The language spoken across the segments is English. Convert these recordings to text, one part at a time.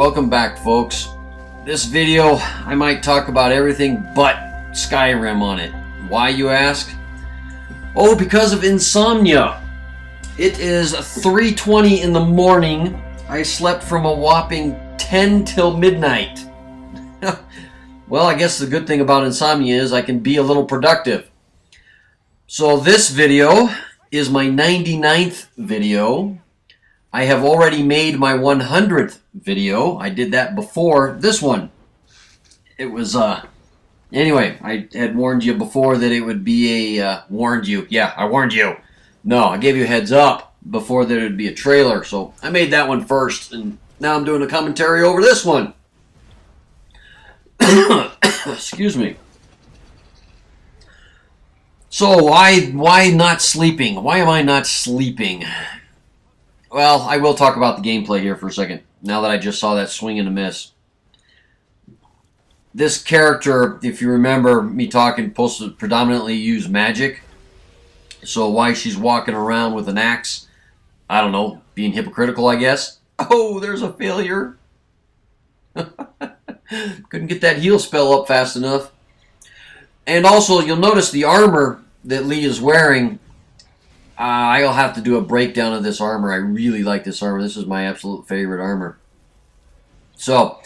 welcome back, folks. This video, I might talk about everything but Skyrim on it. Why, you ask? Oh, because of insomnia. It is 3:20 in the morning. I slept from a whopping 10 till midnight. Well, I guess the good thing about insomnia is I can be a little productive. So this video is my 99th video. I have already made my 100th video. I did that before this one. It was, anyway, I had warned you before that it would be a, warned you. Yeah, I warned you. No, I gave you a heads up before that it would be a trailer. So I made that one first, and now I'm doing a commentary over this one. Excuse me. So why not sleeping? Why am I not sleeping? Well, I will talk about the gameplay here for a second, now that I just saw that swing and a miss. This character, if you remember me talking, supposed to predominantly use magic. So why she's walking around with an axe, I don't know, being hypocritical, I guess. Oh, there's a failure. Couldn't get that heal spell up fast enough. And also, you'll notice the armor that Lee is wearing. I'll have to do a breakdown of this armor. I really like this armor. This is my absolute favorite armor. So,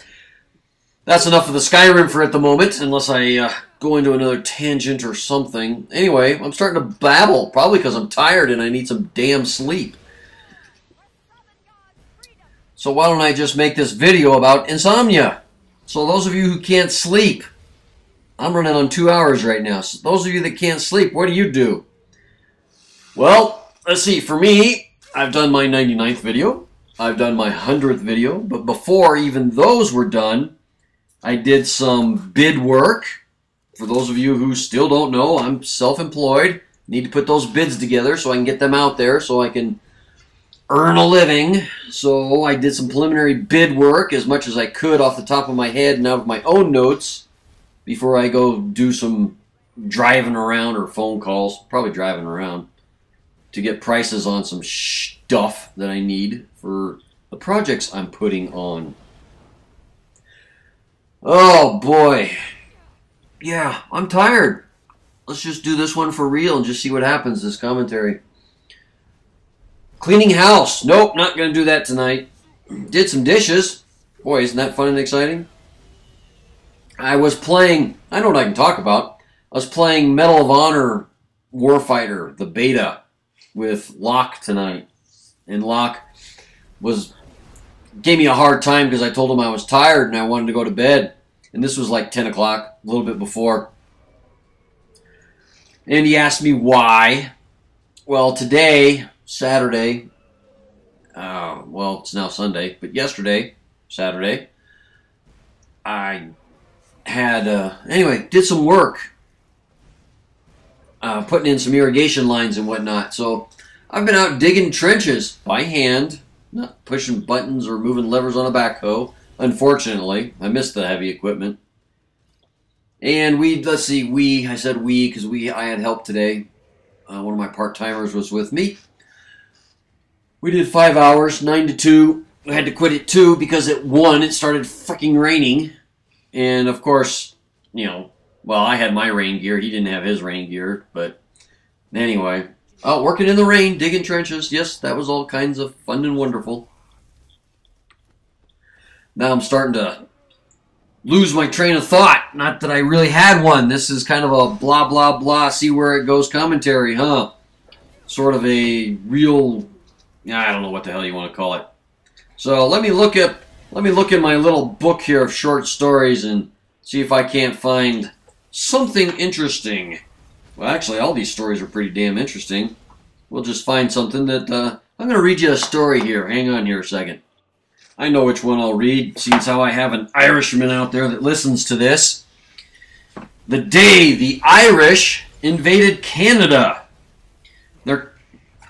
that's enough of the Skyrim for at the moment, unless I go into another tangent or something. Anyway, I'm starting to babble, probably because I'm tired and I need some damn sleep. So why don't I just make this video about insomnia? So those of you who can't sleep, I'm running on 2 hours right now. So those of you that can't sleep, what do you do? Well, let's see. For me, I've done my 99th video. I've done my 100th video. But before even those were done, I did some bid work. For those of you who still don't know, I'm self-employed. Need to put those bids together so I can get them out there so I can earn a living. So I did some preliminary bid work as much as I could off the top of my head and out of my own notes before I go do some driving around or phone calls. Probably driving around to get prices on some stuff that I need for the projects I'm putting on. Oh boy. Yeah, I'm tired. Let's just do this one for real and just see what happens, this commentary. Cleaning house. Nope, not going to do that tonight. Did some dishes. Boy, isn't that fun and exciting? I was playing, I know what I can talk about. I was playing Medal of Honor Warfighter, the beta, with Locke tonight. And Locke gave me a hard time because I told him I was tired and I wanted to go to bed. And this was like 10 o'clock, a little bit before. And he asked me why. Well, today, Saturday, well, it's now Sunday, but yesterday, Saturday, I had, anyway, did some work. Putting in some irrigation lines and whatnot. So I've been out digging trenches by hand, not pushing buttons or moving levers on a backhoe. Unfortunately, I missed the heavy equipment. And I said we because I had help today. One of my part-timers was with me. We did 5 hours, 9 to 2. I had to quit at 2 because at 1 it started freaking raining. And of course, you know, well, I had my rain gear. He didn't have his rain gear. But anyway, working in the rain, digging trenches. Yes, that was all kinds of fun and wonderful. Now I'm starting to lose my train of thought. Not that I really had one. This is kind of a blah, blah, blah, see where it goes commentary, huh? Sort of a real, I don't know what the hell you want to call it. So let me look at my little book here of short stories and see if I can't find something interesting. Well, actually, all these stories are pretty damn interesting. We'll just find something that, I'm going to read you a story here. Hang on here a second. I know which one I'll read, since how I have an Irishman out there that listens to this. The day the Irish invaded Canada.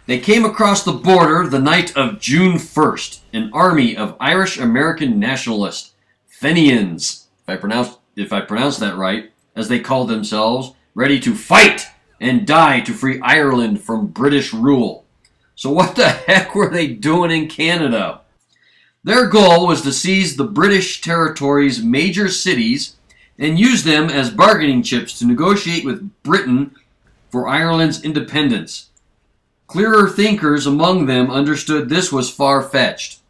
They came across the border the night of June 1st, an army of Irish-American nationalists, Fenians, if I pronounced that right, as they called themselves, ready to fight and die to free Ireland from British rule. So what the heck were they doing in Canada? Their goal was to seize the British territory's major cities and use them as bargaining chips to negotiate with Britain for Ireland's independence. Clearer thinkers among them understood this was far-fetched,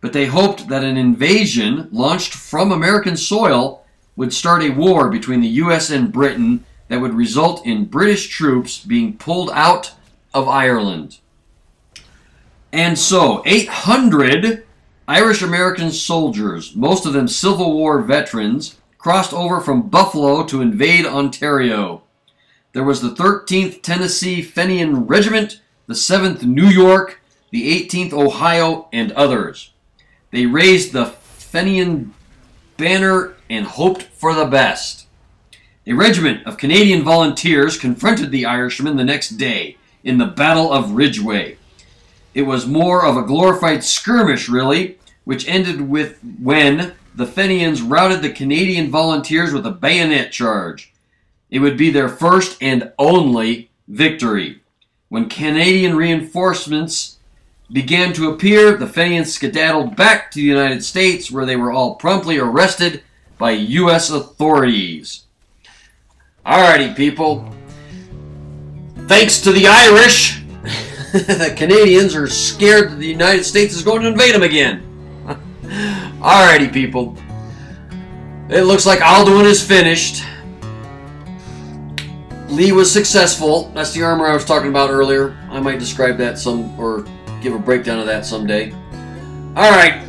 but they hoped that an invasion launched from American soil would start a war between the U.S. and Britain that would result in British troops being pulled out of Ireland. And so, 800 Irish-American soldiers, most of them Civil War veterans, crossed over from Buffalo to invade Ontario. There was the 13th Tennessee Fenian Regiment, the 7th New York, the 18th Ohio, and others. They raised the Fenian banner and hoped for the best. A regiment of Canadian volunteers confronted the Irishmen the next day in the Battle of Ridgeway. It was more of a glorified skirmish, really, which ended with when the Fenians routed the Canadian volunteers with a bayonet charge. It would be their first and only victory. When Canadian reinforcements began to appear, the Fenians skedaddled back to the United States, where they were all promptly arrested by U.S. authorities. Alrighty, people. Thanks to the Irish, the Canadians are scared that the United States is going to invade them again. Alrighty, people. It looks like Alduin is finished. Lee was successful. That's the armor I was talking about earlier. I might describe that or give a breakdown of that someday. Alright.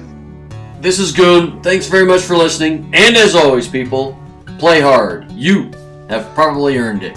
This is Goon. Thanks very much for listening. And as always, people, play hard. You have probably earned it.